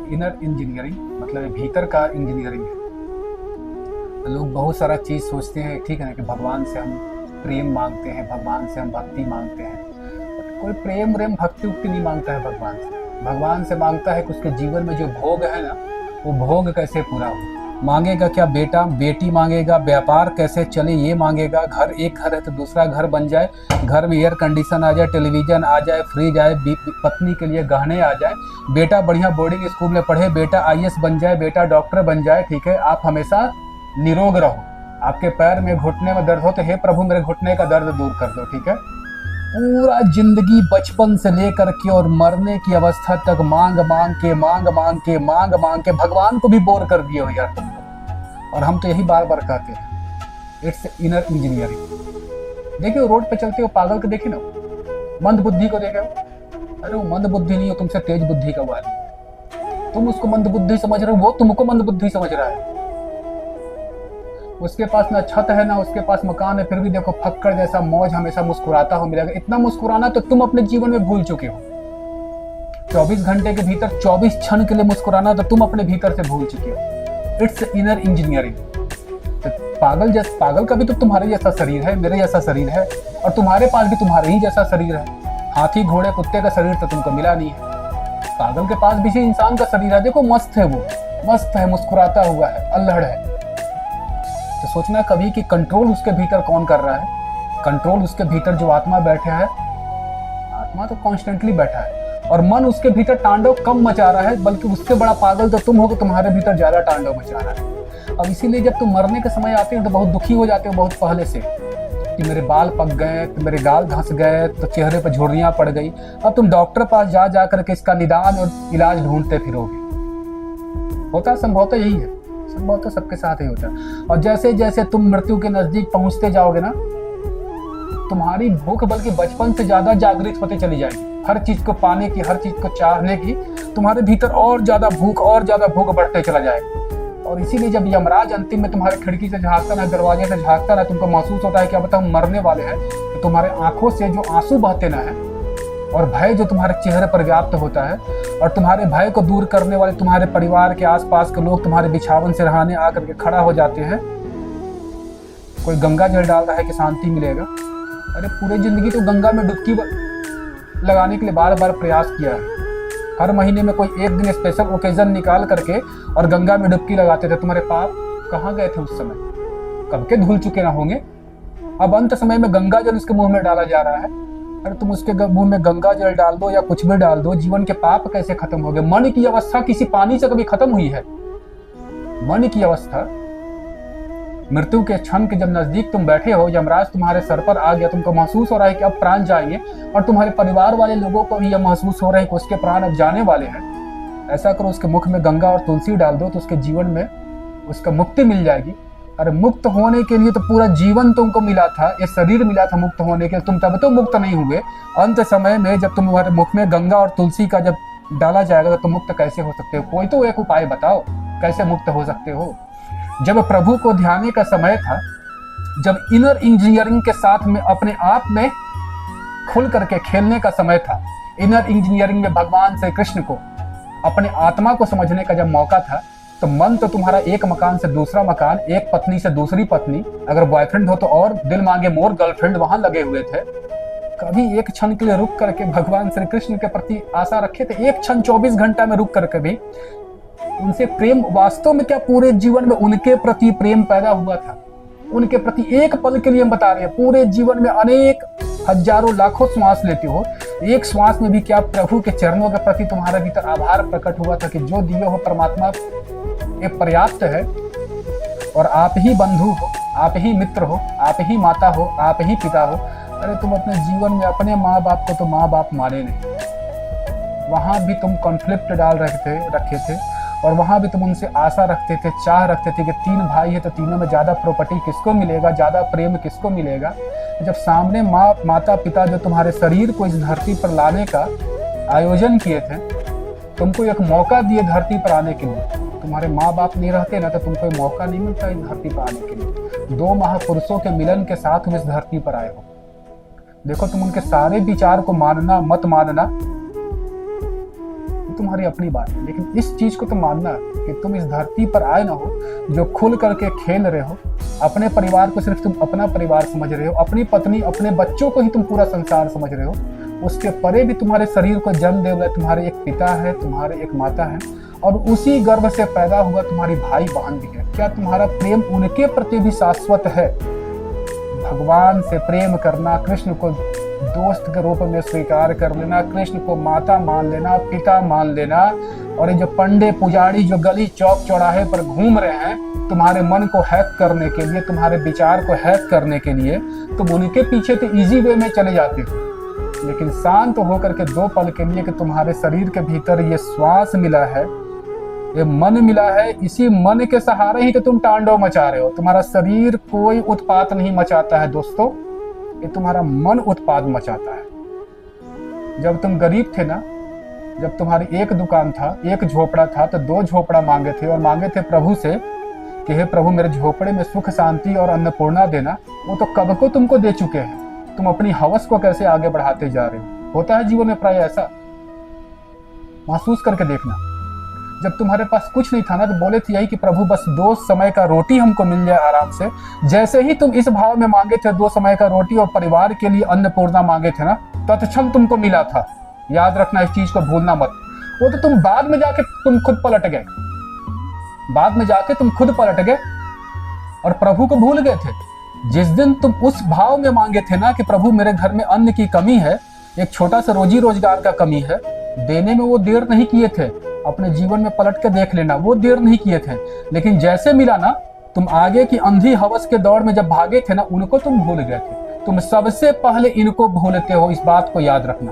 Inner engineering, मतलब भीतर का इंजीनियरिंग है। लोग बहुत सारा चीज़ सोचते हैं, ठीक है ना, कि भगवान से हम प्रेम मांगते हैं, भगवान से हम भक्ति मांगते हैं। कोई प्रेम प्रेम भक्ति उक्ति नहीं मांगता है भगवान से। भगवान से मांगता है कि उसके जीवन में जो भोग है ना, वो भोग कैसे पूरा हो। मांगेगा क्या बेटा बेटी मांगेगा, व्यापार कैसे चले ये मांगेगा, घर एक घर है तो दूसरा घर बन जाए, घर में एयर कंडीशन आ जाए, टेलीविज़न आ जाए, फ्रिज आए, पत्नी के लिए गहने आ जाए, बेटा बढ़िया बोर्डिंग स्कूल में पढ़े, बेटा IAS बन जाए, बेटा डॉक्टर बन जाए, ठीक है, आप हमेशा निरोग रहो। आपके पैर में घुटने में दर्द हो तो हे प्रभु मेरे घुटने का दर्द दूर कर दो, ठीक है। पूरा जिंदगी बचपन से लेकर के और मरने की अवस्था तक मांग मांग के भगवान को भी बोर कर दिए हो यार तुम लोग। और हम तो यही बार बार कहते हैं, इट्स इनर इंजीनियरिंग। देखिए रोड पे चलते हो पागल को देखे ना, मंद बुद्धि को देखे हो, अरे वो मंद बुद्धि नहीं हो, तुमसे तेज बुद्धि का वाली। तुम उसको मंद बुद्धि समझ रहे हो, वो तुमको मंद बुद्धि समझ रहा है। उसके पास ना छत है ना उसके पास मकान है, फिर भी देखो फक्कड़ जैसा मौज हमेशा मुस्कुराता हो मिलेगा। इतना मुस्कुराना तो तुम अपने जीवन में भूल चुके हो। 24 घंटे के भीतर 24 क्षण के लिए मुस्कुराना तो तुम अपने भीतर से भूल चुके हो। It's inner engineering. तो पागल का भी तो तुम्हारे जैसा शरीर है, मेरे जैसा शरीर है, और तुम्हारे पास भी तुम्हारे ही जैसा शरीर है। हाथी घोड़े कुत्ते का शरीर तो तुमको मिला नहीं है, पागल के पास भी इंसान का शरीर है। देखो मस्त है, वो मस्त है, मुस्कुराता हुआ है, अल्हड़ है। तो सोचना कभी कि कंट्रोल उसके भीतर कौन कर रहा है। कंट्रोल उसके भीतर जो आत्मा बैठा है, आत्मा तो कॉन्स्टेंटली बैठा है, और मन उसके भीतर तांडव कम मचा रहा है, बल्कि उससे बड़ा पागल तो तुम हो, तुम्हारे भीतर ज्यादा तांडव मचा रहा है। अब इसीलिए जब तुम मरने के समय आते हो तो बहुत दुखी हो जाते हो बहुत पहले से, कि मेरे बाल पक गए, तो मेरे गाल धंस गए, तो चेहरे पर झुर्रियां पड़ गई। अब तुम डॉक्टर पास जा करके इसका निदान और इलाज ढूंढते फिरोगे। होता संभवतः यही है, संभवतः सबके साथ ही होता है। और जैसे जैसे तुम मृत्यु के नजदीक पहुंचते जाओगे ना, तुम्हारी भूख बल्कि बचपन से ज्यादा जागृत होते चली जाएगी। हर चीज को पाने की, हर चीज को चाहने की तुम्हारे भीतर और ज्यादा भूख बढ़ते चला जाएगा। और इसीलिए जब यमराज अंतिम में तुम्हारे खिड़की से झांकता ना, दरवाजे से झांकता ना, तुमको महसूस होता है कि अब हम मरने वाले हैं, तो तुम्हारे आंखों से जो आंसू बहते ना है, और भय जो तुम्हारे चेहरे पर व्याप्त होता है, और तुम्हारे भय को दूर करने वाले तुम्हारे परिवार के आसपास के लोग तुम्हारे बिछावन से रहाने आकर के खड़ा हो जाते हैं। कोई गंगा जल डाल रहा है कि शांति मिलेगा। अरे पूरी जिंदगी तो गंगा में डुबकी लगाने के लिए बार बार प्रयास किया है। हर महीने में कोई एक दिन स्पेशल ओकेजन निकाल करके और गंगा में डुबकी लगाते थे। तुम्हारे पाप कहाँ गए थे उस समय? कब के धुल चुके ना होंगे। अब अंत समय में गंगा जल उसके मुंह में डाला जा रहा है। अरे तुम उसके मुंह में गंगा जल डाल दो या कुछ भी डाल दो, जीवन के पाप कैसे खत्म हो गए? मन की अवस्था किसी पानी से कभी खत्म हुई है? मन की अवस्था मृत्यु के क्षण के जब नजदीक तुम बैठे हो, यमराज तुम्हारे सर पर आ गया, तुमको महसूस हो रहा है कि अब प्राण जाएंगे, और तुम्हारे परिवार वाले लोगों को भी यह महसूस हो रहा है कि उसके प्राण अब जाने वाले हैं। ऐसा करो, उसके मुख में गंगा और तुलसी डाल दो, तो उसके जीवन में उसका मुक्ति मिल जाएगी। अरे मुक्त होने के लिए तो पूरा जीवन तुमको मिला था, ये शरीर मिला था मुक्त होने के लिए, तुम तब तो मुक्त नहीं हुए। अंत समय में जब तुम्हारे मुख में गंगा और तुलसी का जब डाला जाएगा तो तुम मुक्त कैसे हो सकते हो? कोई तो एक उपाय बताओ, कैसे मुक्त हो सकते हो? जब प्रभु को ध्याने का समय था, जब इनर इंजीनियरिंग के साथ में अपने आप में खुल करके खेलने का समय था, इनर इंजीनियरिंग में भगवान श्री कृष्ण को अपने आत्मा को समझने का जब मौका था, तो मन तो तुम्हारा एक मकान से दूसरा मकान, एक पत्नी से दूसरी पत्नी, अगर बॉयफ्रेंड हो तो और दिल मांगे मोर गर्लफ्रेंड वहां लगे हुए थे। कभी एक क्षण के लिए रुक करके भगवान श्री कृष्ण के प्रति आशा रखे थे? एक क्षण 24 घंटा में रुक करके भी उनसे प्रेम, वास्तव में क्या पूरे जीवन में उनके प्रति प्रेम पैदा हुआ था? उनके प्रति एक पल के लिए हम बता रहे हैं, पूरे जीवन में अनेक हजारों लाखों श्वास लेते हो, एक श्वास में भी क्या प्रभु के चरणों के प्रति तुम्हारे भीतर आभार प्रकट हुआ था कि जो दिए हो परमात्मा ये पर्याप्त है, और आप ही बंधु हो, आप ही मित्र हो, आप ही माता हो, आप ही पिता हो। अरे तुम अपने जीवन में अपने माँ बाप को तो माँ बाप माने नहीं, वहां भी तुम कॉन्फ्लिक्ट डाल रखे थे, और वहां भी तुम उनसे आशा रखते थे, चाह रखते थे कि 3 भाई है तो तीनों में ज्यादा प्रॉपर्टी किसको मिलेगा, ज्यादा प्रेम किसको मिलेगा। जब सामने माता पिता जो तुम्हारे शरीर को इस धरती पर लाने का आयोजन किए थे, तुमको एक मौका दिए धरती पर आने के लिए, तुम्हारे माँ बाप नहीं रहते ना तो तुमको मौका नहीं मिलता इस धरती पर आने के लिए। 2 महापुरुषों के मिलन के साथ तुम इस धरती पर आए हो। देखो तुम उनके सारे विचार को मानना मत मानना, तुम्हारी अपनी बात है, लेकिन इस चीज को तुम मानना कि तुम इस धरती पर आए ना हो जो खुल करके खेल रहे हो। अपने परिवार को सिर्फ तुम अपना परिवार समझ रहे हो, अपनी पत्नी अपने बच्चों को ही तुम पूरा संसार समझ रहे हो। उसके परे भी तुम्हारे शरीर को जन्म दे हुआ तुम्हारे एक पिता है, तुम्हारे एक माता है, और उसी गर्भ से पैदा हुआ तुम्हारी भाई बहन भी है। क्या तुम्हारा प्रेम उनके प्रति भी शाश्वत है? भगवान से प्रेम करना, कृष्ण को दोस्त के रूप में स्वीकार कर लेना, कृष्ण को माता मान लेना, पिता मान लेना, और ये जो पंडे पुजारी जो गली चौक चौराहे पर घूम रहे हैं तुम्हारे मन को हैक करने के लिए, तुम्हारे विचार को हैक करने के लिए, तुम उनके पीछे तो इजी वे में चले जाते हो। लेकिन शांत होकर के 2 पल के लिए कि तुम्हारे शरीर के भीतर ये श्वास मिला है, ये मन मिला है, इसी मन के सहारे ही तो तुम तांडव मचा रहे हो। तुम्हारा शरीर कोई उत्पात नहीं मचाता है दोस्तों, ये तुम्हारा मन उत्पाद मचाता है। जब तुम गरीब थे ना, जब तुम्हारी एक दुकान था, एक झोपड़ा था, तो 2 झोपड़ा मांगे थे, और मांगे थे प्रभु से कि हे प्रभु मेरे झोपड़े में सुख शांति और अन्नपूर्णा देना। वो तो कब को तुमको दे चुके हैं, तुम अपनी हवस को कैसे आगे बढ़ाते जा रहे हो। होता है जीवन में प्राय ऐसा, महसूस करके देखना। जब तुम्हारे पास कुछ नहीं था ना, तो बोले थे यही कि प्रभु बस 2 समय का रोटी हमको मिल जाए आराम से। जैसे ही तुम इस भाव में मांगे थे 2 समय का रोटी और परिवार के लिए अन्नपूर्णा मांगे थे ना, तत्क्षण तुमको मिला था। याद रखना, इस चीज को भूलना मत। वो तो तुम बाद में जाके तुम खुद पलट गए, बाद में जाके तुम खुद पलट गए और प्रभु को भूल गए थे। जिस दिन तुम उस भाव में मांगे थे ना कि प्रभु मेरे घर में अन्न की कमी है, एक छोटा सा रोजी रोजगार का कमी है, देने में वो देर नहीं किए थे। अपने जीवन में पलट के देख लेना, वो देर नहीं किए थे। लेकिन जैसे मिला ना, तुम आगे की अंधी हवस के दौड़ में जब भागे थे ना, उनको तुम भूल गए थे। तुम सबसे पहले इनको भूलते हो, इस बात को याद रखना।